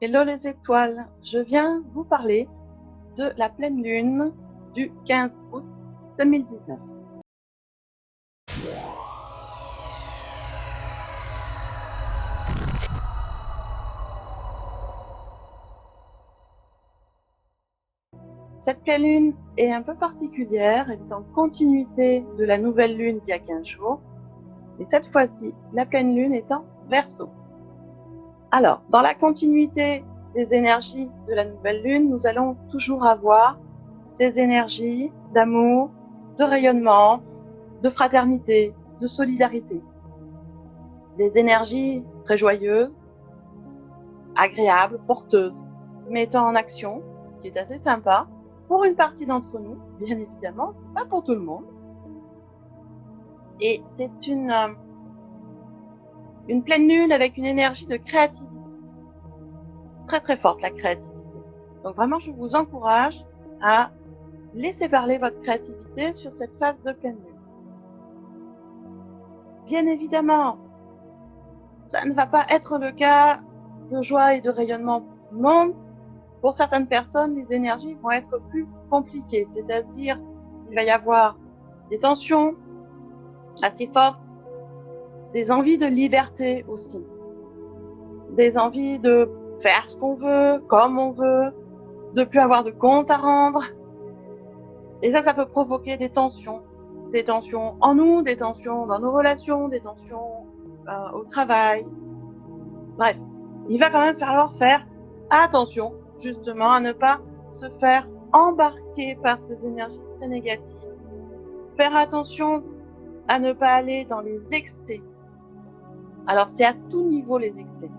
Hello les étoiles, je viens vous parler de la pleine lune du 15 août 2019. Cette pleine lune est un peu particulière, elle est en continuité de la nouvelle lune d'il y a 15 jours, et cette fois-ci, la pleine lune est en Verseau. Alors, dans la continuité des énergies de la nouvelle lune, nous allons toujours avoir ces énergies d'amour, de rayonnement, de fraternité, de solidarité. Des énergies très joyeuses, agréables, porteuses, mettant en action, qui est assez sympa, pour une partie d'entre nous, bien évidemment, c'est pas pour tout le monde. Et c'est une pleine lune avec une énergie de créativité. Très très forte, la créativité. Donc vraiment, je vous encourage à laisser parler votre créativité sur cette phase de pleine lune. Bien évidemment, ça ne va pas être le cas de joie et de rayonnement pour tout le monde. Pour certaines personnes, les énergies vont être plus compliquées, c'est-à-dire il va y avoir des tensions assez fortes, des envies de liberté aussi, des envies de faire ce qu'on veut, comme on veut, de plus avoir de compte à rendre. Et ça peut provoquer des tensions en nous, des tensions dans nos relations, des tensions au travail. Bref, il va quand même falloir faire attention justement à ne pas se faire embarquer par ces énergies très négatives. Faire attention à ne pas aller dans les excès. Alors c'est à tout niveau les excès.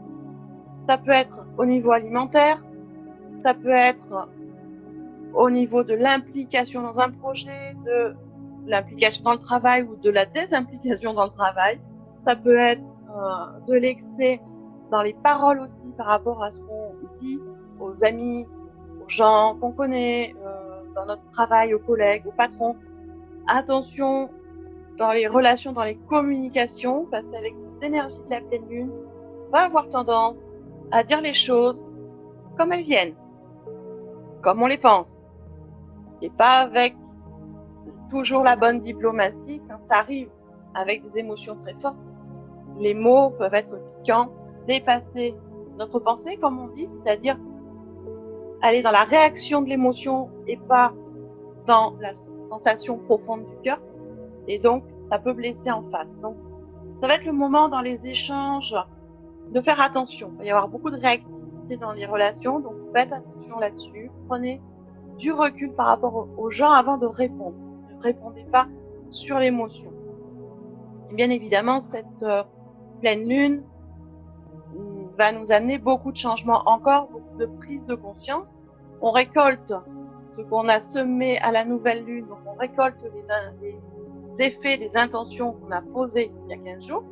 Ça peut être au niveau alimentaire, ça peut être au niveau de l'implication dans un projet, de l'implication dans le travail ou de la désimplication dans le travail. Ça peut être de l'excès dans les paroles aussi par rapport à ce qu'on dit aux amis, aux gens qu'on connaît, dans notre travail, aux collègues, aux patrons. Attention dans les relations, dans les communications, parce qu'avec cette énergie de la pleine lune, on va avoir tendance à dire les choses comme elles viennent, comme on les pense, et pas avec toujours la bonne diplomatie. Quand ça arrive avec des émotions très fortes, les mots peuvent être piquants, dépasser notre pensée, comme on dit, c'est-à-dire aller dans la réaction de l'émotion et pas dans la sensation profonde du cœur. Et donc, ça peut blesser en face. Donc, ça va être le moment dans les échanges de faire attention. Il va y avoir beaucoup de réactivité dans les relations, donc faites attention là-dessus. Prenez du recul par rapport aux gens avant de répondre. Ne répondez pas sur l'émotion. Et bien évidemment, cette pleine lune va nous amener beaucoup de changements encore, beaucoup de prise de conscience. On récolte ce qu'on a semé à la nouvelle lune, donc on récolte les effets des intentions qu'on a posées il y a 15 jours.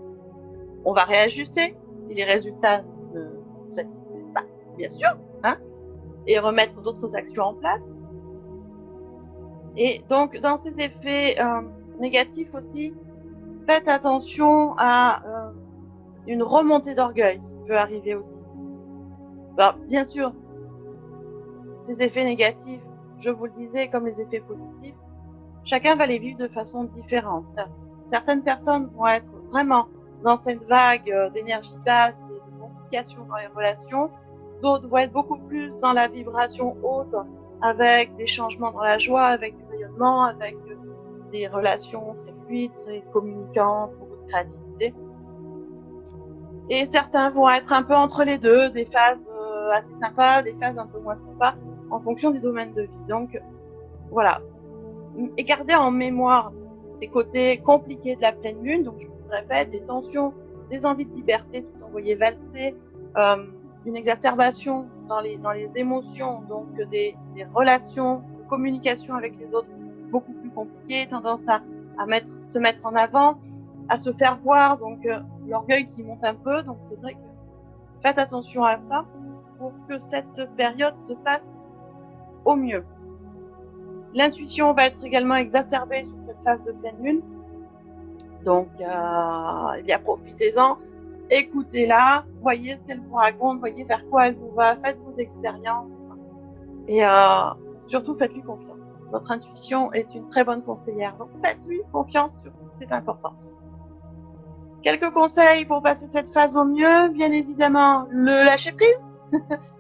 On va réajuster si les résultats ne nous satisfont pas, bien sûr, hein, et remettre d'autres actions en place. Et donc, dans ces effets négatifs aussi, faites attention à une remontée d'orgueil qui peut arriver aussi. Alors, bien sûr, ces effets négatifs, je vous le disais, comme les effets positifs, chacun va les vivre de façon différente. Certaines personnes vont être vraiment dans cette vague d'énergie basse et de complications dans les relations. D'autres vont être beaucoup plus dans la vibration haute, avec des changements dans la joie, avec du rayonnement, avec des relations très fluides, très communicantes, beaucoup de créativité. Et certains vont être un peu entre les deux, des phases assez sympas, des phases un peu moins sympas, en fonction des domaines de vie. Donc voilà, et gardez en mémoire ces côtés compliqués de la pleine lune. Donc je vous répète, des tensions, des envies de liberté tout envoyé valser, une exacerbation dans les émotions, donc des relations de communication avec les autres beaucoup plus compliquées, tendance à se mettre en avant, à se faire voir, donc l'orgueil qui monte un peu. Donc c'est vrai que faites attention à ça pour que cette période se passe au mieux. L'intuition va être également exacerbée sur cette phase de pleine lune. Donc, eh bien, profitez-en écoutez-la, voyez ce qu'elle vous raconte, voyez vers quoi elle vous va, faites vos expériences. Et surtout, faites-lui confiance. Votre intuition est une très bonne conseillère. Donc, faites-lui confiance, surtout, c'est important. Quelques conseils pour passer cette phase au mieux. Bien évidemment, le lâcher-prise,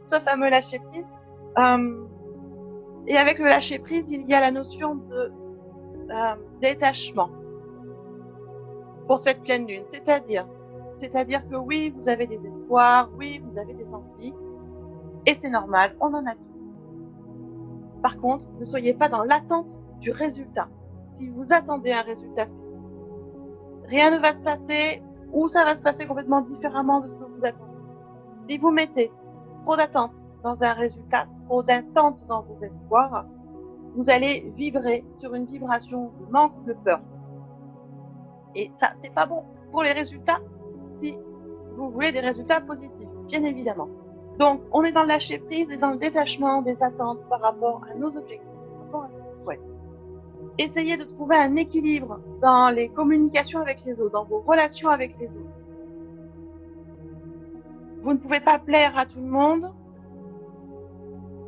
ce fameux lâcher-prise. Et avec le lâcher-prise, il y a la notion de détachement pour cette pleine lune. C'est-à-dire que oui, vous avez des espoirs, oui, vous avez des envies, et c'est normal, on en a tous. Par contre, ne soyez pas dans l'attente du résultat. Si vous attendez un résultat spécifique, rien ne va se passer ou ça va se passer complètement différemment de ce que vous attendez. Si vous mettez trop d'attente dans un résultat, trop d'attente dans vos espoirs, vous allez vibrer sur une vibration de manque, de peur. Et ça, c'est pas bon pour les résultats si vous voulez des résultats positifs, bien évidemment. Donc, on est dans le lâcher prise et dans le détachement des attentes par rapport à nos objectifs, par rapport à ce qu'on souhaite. Essayez de trouver un équilibre dans les communications avec les autres, dans vos relations avec les autres. Vous ne pouvez pas plaire à tout le monde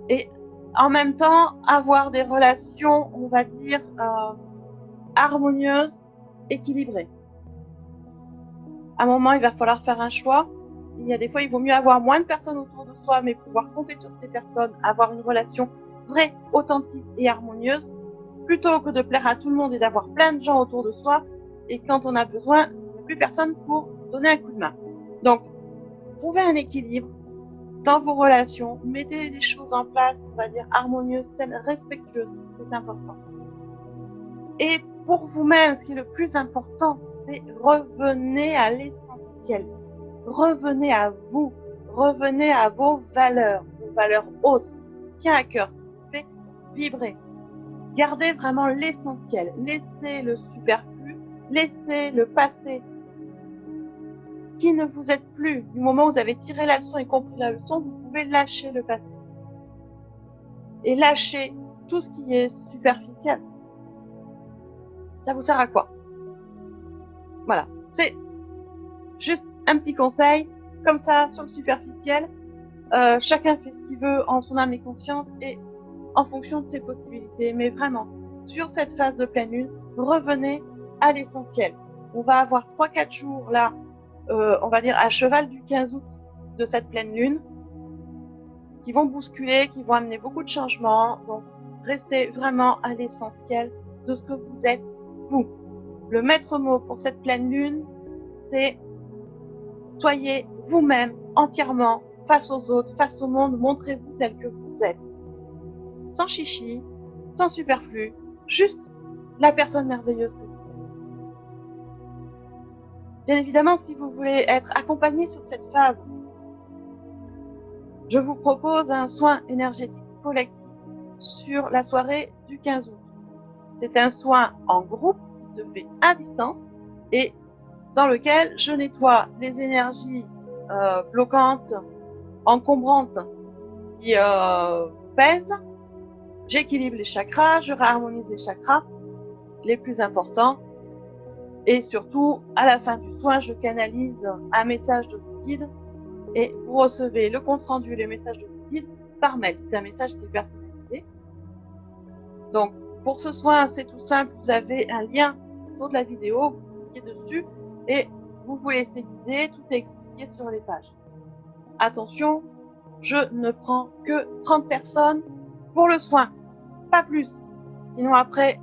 et en même temps avoir des relations, on va dire, harmonieuses, équilibrées. À un moment, il va falloir faire un choix. Il y a des fois, il vaut mieux avoir moins de personnes autour de soi, mais pouvoir compter sur ces personnes, avoir une relation vraie, authentique et harmonieuse, plutôt que de plaire à tout le monde et d'avoir plein de gens autour de soi. Et quand on a besoin, il n'y a plus personne pour donner un coup de main. Donc, trouvez un équilibre dans vos relations, mettez des choses en place, on va dire harmonieuses, saines, respectueuses, c'est important. Et pour vous-même, ce qui est le plus important, c'est revenez à l'essentiel. Revenez à vous, revenez à vos valeurs hautes, ce qui vous tient à cœur, ce qui vous fait vibrer. Gardez vraiment l'essentiel, laissez le superflu, laissez le passé qui ne vous aide plus. Du moment où vous avez tiré la leçon et compris la leçon, vous pouvez lâcher le passé. Et lâcher tout ce qui est superficiel. Ça vous sert à quoi? Voilà, c'est juste un petit conseil, comme ça, sur le superficiel. Chacun fait ce qu'il veut en son âme et conscience et en fonction de ses possibilités. Mais vraiment, sur cette phase de pleine lune, revenez à l'essentiel. On va avoir 3-4 jours là, on va dire à cheval du 15 août de cette pleine lune, qui vont bousculer, qui vont amener beaucoup de changements. Donc, restez vraiment à l'essentiel de ce que vous êtes, vous. Le maître mot pour cette pleine lune, c'est soyez vous-même entièrement face aux autres, face au monde, montrez-vous tel que vous êtes. Sans chichi, sans superflu, juste la personne merveilleuse que vous êtes. Bien évidemment, si vous voulez être accompagné sur cette phase, je vous propose un soin énergétique collectif sur la soirée du 15 août. C'est un soin en groupe qui se fait à distance et dans lequel je nettoie les énergies bloquantes, encombrantes qui pèsent. J'équilibre les chakras, je réharmonise les chakras les plus importants et surtout, à la fin du soin, je canalise un message de vos guides et vous recevez le compte-rendu et le message de vos guides par mail. C'est un message qui est personnalisé. Donc, pour ce soin, c'est tout simple. Vous avez un lien autour de la vidéo, vous cliquez dessus et vous vous laissez guider. Tout est expliqué sur les pages. Attention, je ne prends que 30 personnes pour le soin, pas plus. Sinon après,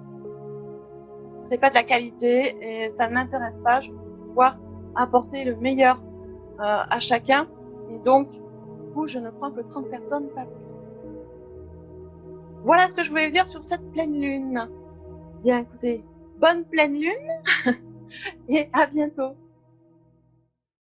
c'est pas de la qualité et ça ne m'intéresse pas. Je veux pouvoir apporter le meilleur à chacun et donc, du coup, je ne prends que 30 personnes, pas plus. Voilà ce que je voulais vous dire sur cette pleine lune. Bien, écoutez, bonne pleine lune et à bientôt.